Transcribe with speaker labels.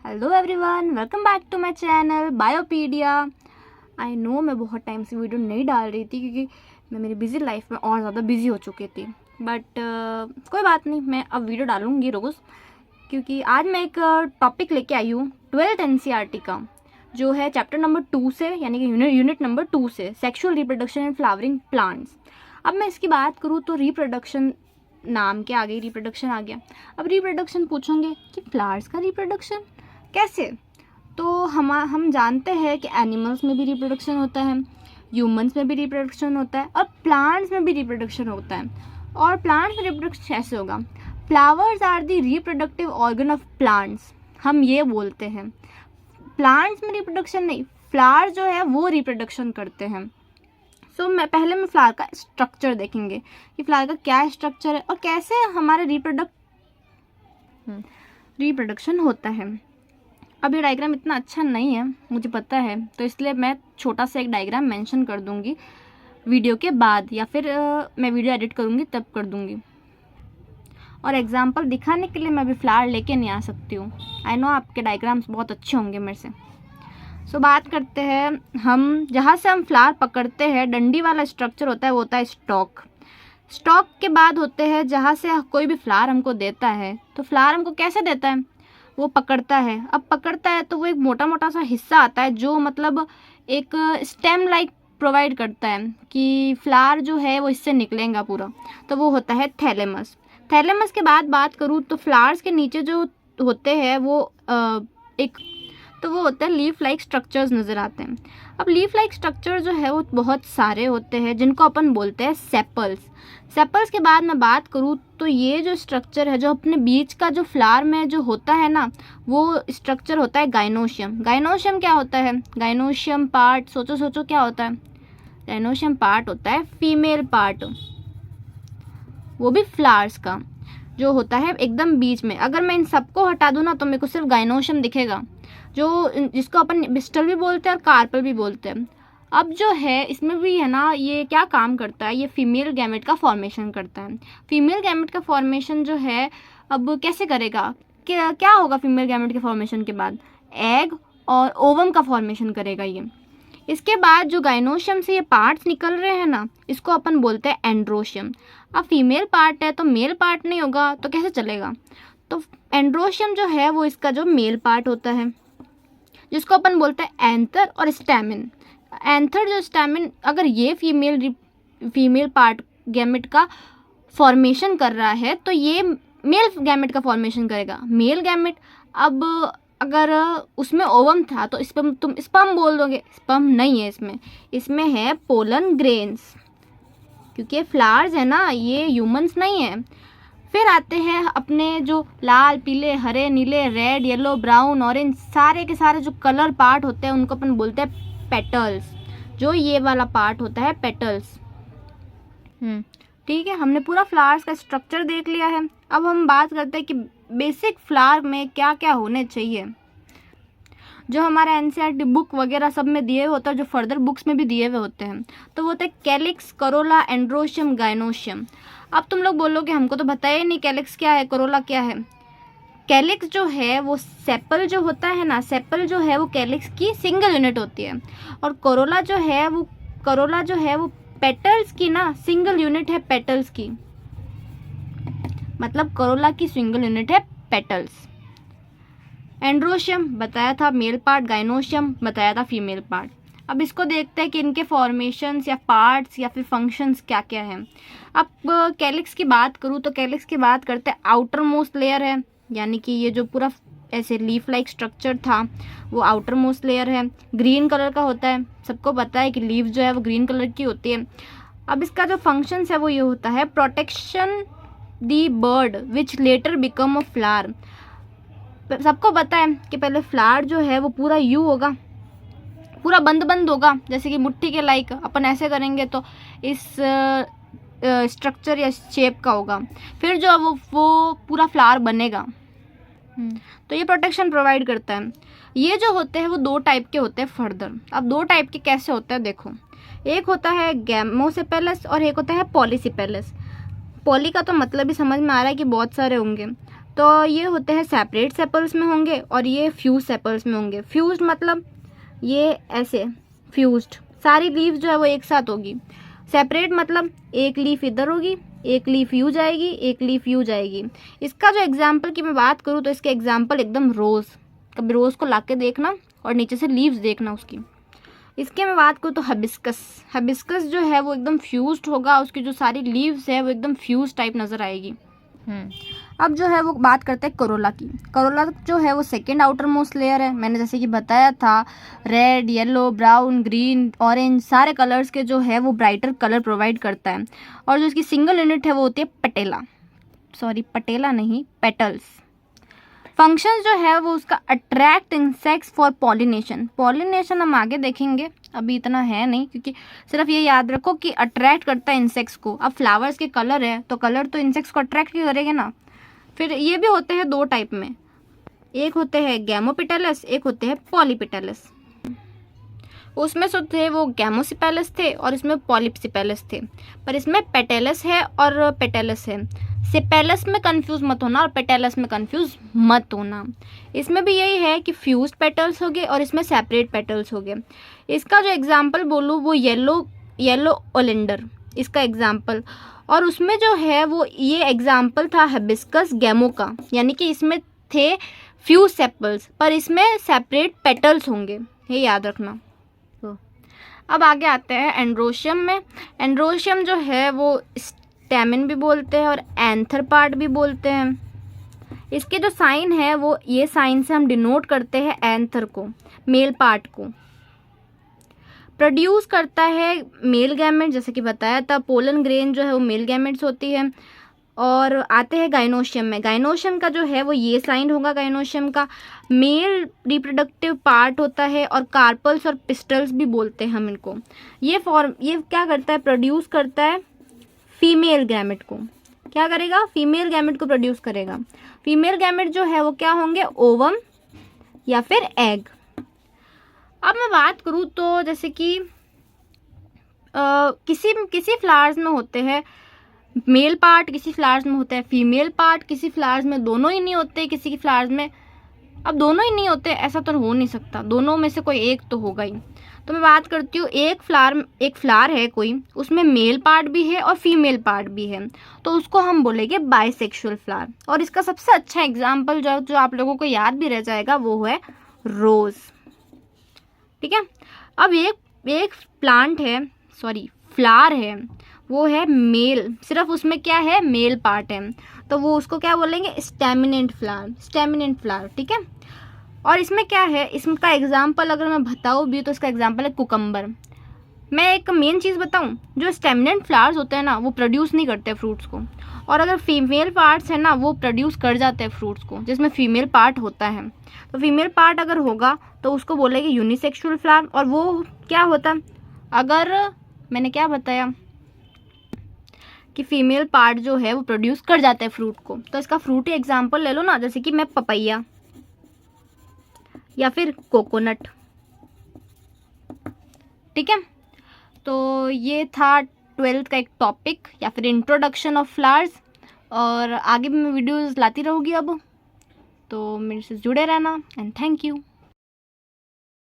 Speaker 1: Hello everyone, welcome back to my channel Biopedia. I know मैं बहुत time से video नहीं डाल रही थी क्योंकि मैं मेरी बिजी लाइफ में और ज़्यादा बिजी हो चुकी थी। बट कोई बात नहीं, मैं अब वीडियो डालूंगी रोज़, क्योंकि आज मैं एक टॉपिक लेके आई हूँ 12th NCERT का, जो है चैप्टर नंबर 2 से, यानी कि यूनिट नंबर 2 से, sexual reproduction and flowering plants. अब मैं इसकी बात करूँ तो रिप्रोडक्शन नाम के आगे रिप्रोडक्शन आ गया। अब रिप्रोडक्शन पूछोगे कि फ्लावर्स का रिप्रोडक्शन कैसे, तो हम जानते हैं कि एनिमल्स में भी रिप्रोडक्शन होता है, ह्यूमंस में भी रिप्रोडक्शन होता है और प्लांट्स में भी रिप्रोडक्शन होता है। और प्लांट्स में रिप्रोडक्शन कैसे होगा? Flowers are the reproductive organ of plants, हम ये बोलते हैं। प्लांट्स में रिप्रोडक्शन नहीं, फ्लावर जो है वो रिप्रोडक्शन करते हैं। मैं फ्लावर का स्ट्रक्चर देखेंगे कि फ्लावर का क्या स्ट्रक्चर है और कैसे हमारे रिप्रोडक्शन होता है। अब ये डायग्राम इतना अच्छा नहीं है, मुझे पता है, तो इसलिए मैं छोटा सा एक डायग्राम मेंशन कर दूंगी वीडियो के बाद, या फिर मैं वीडियो एडिट करूंगी तब कर दूंगी। और एग्जांपल दिखाने के लिए मैं अभी फ्लावर लेके नहीं आ सकती हूँ। आई नो आपके डायग्राम्स बहुत अच्छे होंगे मेरे से। बात करते हैं हम, जहाँ से हम फ्लावर पकड़ते हैं, डंडी वाला स्ट्रक्चर होता है, वो होता है स्टॉक। स्टॉक के बाद होते हैं जहाँ से कोई भी फ्लावर हमको देता है, तो फ्लावर हमको कैसे देता है? वो पकड़ता है। अब पकड़ता है तो वो एक मोटा मोटा सा हिस्सा आता है जो मतलब एक स्टेम लाइक प्रोवाइड करता है कि फ्लावर जो है वो इससे निकलेगा पूरा, तो वो होता है थैलेमस। थैलेमस के बाद बात करूँ तो फ्लावर्स के नीचे जो होते हैं वो वो होता है लीफ लाइक स्ट्रक्चर्स नज़र आते हैं। अब लीफ लाइक स्ट्रक्चर जो है वो बहुत सारे होते हैं जिनको अपन बोलते हैं सेपल्स। सेपल्स के बाद मैं बात करूँ तो ये जो स्ट्रक्चर है, जो अपने बीच का जो फ्लावर में जो होता है ना, वो स्ट्रक्चर होता है गाइनोशियम। गाइनोशियम क्या होता है? गाइनोशियम पार्ट, सोचो क्या होता है? गाइनोशियम पार्ट होता है फीमेल पार्ट, वो भी फ्लावर्स का, जो होता है एकदम बीच में। अगर मैं इन सबको हटा दूँ ना तो मेरे को सिर्फ गाइनोशियम दिखेगा, जिसको अपन बिस्टल भी बोलते हैं और कार्पल भी बोलते हैं। अब जो है इसमें भी है ना, ये क्या काम करता है? ये फीमेल गैमेट का फॉर्मेशन करता है। फीमेल गैमेट का फॉर्मेशन जो है, अब कैसे करेगा? क्या होगा फीमेल गैमेट के फॉर्मेशन के बाद? एग और ओवम का फॉर्मेशन करेगा ये। इसके बाद जो गाइनोशियम से ये पार्ट्स निकल रहे हैं ना, इसको अपन बोलते हैं एंड्रोशियम। अब फीमेल पार्ट है तो मेल पार्ट नहीं होगा तो कैसे चलेगा? तो एंड्रोशियम जो है वो इसका जो मेल पार्ट होता है, जिसको अपन बोलते हैं एंथर और स्टैमिन। एंथर जो स्टैमिन, अगर ये फीमेल पार्ट गैमेट का फॉर्मेशन कर रहा है तो ये मेल गैमेट का फॉर्मेशन करेगा, मेल गैमेट। अब अगर उसमें ओवम था तो इसमें तुम स्पर्म बोल दोगे, स्पर्म नहीं है इसमें है पोलन ग्रेन्स, क्योंकि फ्लावर्स है ना, ये ह्यूमंस नहीं है। फिर आते हैं अपने जो लाल, पीले, हरे, नीले, रेड, येलो, ब्राउन, ऑरेंज, सारे के सारे जो कलर पार्ट होते हैं उनको अपन बोलते हैं पेटल्स। जो ये वाला पार्ट होता है पेटल्स। ठीक है, हमने पूरा फ्लावर्स का स्ट्रक्चर देख लिया है। अब हम बात करते हैं कि बेसिक फ्लावर में क्या क्या होने चाहिए, जो हमारा NCERT बुक वगैरह सब में दिए हुए होता है, जो फर्दर बुक्स में भी दिए हुए होते हैं। तो वो होता है कैलिक्स, करोला, एंड्रोशियम, गाइनोशियम। अब तुम लोग बोलोगे हमको तो बताया ही नहीं कैलिक्स क्या है, करोला क्या है। कैलिक्स जो है वो सेपल जो होता है ना, सेपल जो है वो कैलिक्स की सिंगल यूनिट होती है, और करोला जो है वो पेटल्स की ना सिंगल यूनिट है, पेटल्स की, मतलब करोला की सिंगल यूनिट है पेटल्स। एंड्रोशियम बताया था मेल पार्ट, गाइनोशियम बताया था फीमेल पार्ट। अब इसको देखते हैं कि इनके फॉर्मेशंस या पार्ट्स या फिर फंक्शंस क्या क्या हैं। अब कैलिक्स की बात करूँ तो कैलिक्स की बात करते हैं, आउटर मोस्ट लेयर है, यानी कि ये जो पूरा ऐसे लीफ लाइक स्ट्रक्चर था वो आउटर मोस्ट लेयर है, ग्रीन कलर का होता है। सबको पता है कि लीव जो है वो ग्रीन कलर की होती है। अब इसका जो फंक्शंस है वो ये होता है, protection the bird which letter become a flower. सबको पता है कि पहले फ्लावर जो है वो पूरा यू होगा, पूरा बंद होगा, जैसे कि मुट्ठी के लाइक अपन ऐसे करेंगे तो इस स्ट्रक्चर या शेप का होगा। फिर जो वो पूरा फ्लावर बनेगा, तो ये प्रोटेक्शन प्रोवाइड करता है। ये जो होते हैं वो 2 टाइप के होते हैं फर्दर। अब 2 टाइप के कैसे होते हैं देखो, एक होता है गैमोसेपेलस और एक होता है पॉलीसेपेलस। पॉली का तो मतलब ही समझ में आ रहा है कि बहुत सारे होंगे। तो ये होते हैं सेपरेट सेपल्स में होंगे और ये फ्यूज सेपल्स में होंगे। फ्यूज मतलब ये ऐसे फ्यूज्ड, सारी लीफ जो है वो एक साथ होगी। सेपरेट मतलब एक लीफ इधर होगी, एक लीफ यू जाएगी, एक लीफ यू जाएगी। इसका जो एग्जाम्पल की मैं बात करूँ तो इसके एग्जाम्पल एकदम रोज़, कभी रोज़ को लाके देखना और नीचे से लीव्स देखना उसकी। इसके मैं बात करूँ तो हिबिस्कस, हिबिस्कस जो है वो एकदम फ्यूज्ड होगा, उसकी जो सारी लीव्स है वो एकदम फ्यूज टाइप नज़र आएगी। अब जो है वो बात करते हैं करोला की। करोला जो है वो सेकेंड आउटर मोस्ट लेयर है। मैंने जैसे कि बताया था, red, yellow, brown, green, orange सारे कलर्स के जो है वो ब्राइटर कलर प्रोवाइड करता है। और जो इसकी सिंगल यूनिट है वो होती है पटेला, सॉरी पटेला नहीं, पेटल्स। फंक्शन जो है वो उसका attract insects for pollination. Pollination हम आगे देखेंगे, अभी इतना है नहीं, क्योंकि सिर्फ ये याद रखो कि अट्रैक्ट करता है इंसेक्ट्स को। अब फ्लावर्स के कलर है तो कलर तो इंसेक्ट्स को अट्रैक्ट ही करेंगे ना। फिर ये भी होते हैं दो टाइप में, एक होते हैं गैमोपेटलस, एक होते हैं पॉलीपेटलस। उसमें जो थे वो गैमोसिपेलस थे और इसमें पॉलीसिपेलस थे, पर इसमें पेटेलस है और पेटेलस है। सिपेलस में कंफ्यूज मत होना और पेटेलस में कंफ्यूज मत होना। इसमें भी यही है कि फ्यूज्ड पेटल्स हो गए और इसमें सेपरेट पेटल्स हो गए। इसका जो एग्जांपल बोलूँ वो येलो ओलेंडर इसका एग्जांपल, और उसमें जो है वो ये एग्जांपल था हिबिस्कस गैमो का, यानी कि इसमें थे फ्यूज सेपल्स पर इसमें सेपरेट पेटल्स होंगे, ये याद रखना। तो अब आगे आते हैं एंड्रोशियम में। एंड्रोशियम जो है वो स्टेमिन भी बोलते हैं और एंथर पार्ट भी बोलते हैं। इसके जो साइन है वो ये साइन से हम डिनोट करते हैं एंथर को, मेल पार्ट को। प्रोड्यूस करता है मेल गैमेट, जैसे कि बताया था पोलन ग्रेन जो है वो मेल गैमेट्स होती है। और आते हैं गाइनोशियम में। गाइनोशियम का जो है वो ये साइन होगा, गाइनोशियम का मेल रिप्रोडक्टिव पार्ट होता है और कार्पल्स और पिस्टल्स भी बोलते हैं हम इनको। ये क्या करता है, प्रोड्यूस करता है फीमेल गैमेट को। क्या करेगा, फीमेल गैमेट को प्रोड्यूस करेगा। फीमेल गैमेट जो है वो क्या होंगे, ओवम या फिर एग। अब मैं बात करूँ तो जैसे कि किसी फ्लावर्स में होते हैं मेल पार्ट, किसी फ्लावर्स में होता है फीमेल पार्ट, किसी फ्लावर्स में दोनों ही नहीं होते, किसी की फ्लावर्स में, अब दोनों ही नहीं होते ऐसा तो हो नहीं सकता, दोनों में से कोई एक तो होगा ही। तो मैं बात करती हूँ एक फ्लावर है कोई, उसमें मेल पार्ट भी है और फीमेल पार्ट भी है, तो उसको हम बोलेंगे बाइसेक्सुअल फ्लावर। और इसका सबसे अच्छा एग्जाम्पल जो आप लोगों को याद भी रह जाएगा वो है रोज़। ठीक है। अब एक प्लांट है, सॉरी फ्लावर है, वो है मेल, सिर्फ उसमें क्या है, मेल पार्ट है, तो वो उसको क्या बोलेंगे, स्टेमिनेंट फ्लावर। ठीक है। और इसमें क्या है, इसका एग्जाम्पल अगर मैं बताऊँ भी तो इसका एग्जाम्पल है कुकम्बर। मैं एक मेन चीज़ बताऊँ, जो स्टेमिनेंट फ्लावर्स होते हैं ना वो प्रोड्यूस नहीं करते फ्रूट्स को, और अगर फीमेल पार्ट्स है ना वो प्रोड्यूस कर जाते हैं फ्रूट्स को, जिसमें फीमेल पार्ट होता है। तो फीमेल पार्ट अगर होगा तो उसको बोलेंगे यूनिसेक्सुअल फ्लावर। और वो क्या होता, अगर मैंने क्या बताया कि फीमेल पार्ट जो है वो प्रोड्यूस कर जाता है फ्रूट को, तो इसका फ्रूट ही एग्जाम्पल ले लो ना, जैसे कि मैं पपैया या फिर कोकोनट। ठीक है। तो ये था 12th का एक टॉपिक या फिर इंट्रोडक्शन ऑफ फ्लावर्स, और आगे भी मैं वीडियोस लाती रहूँगी अब, तो मेरे से जुड़े रहना एंड थैंक यू।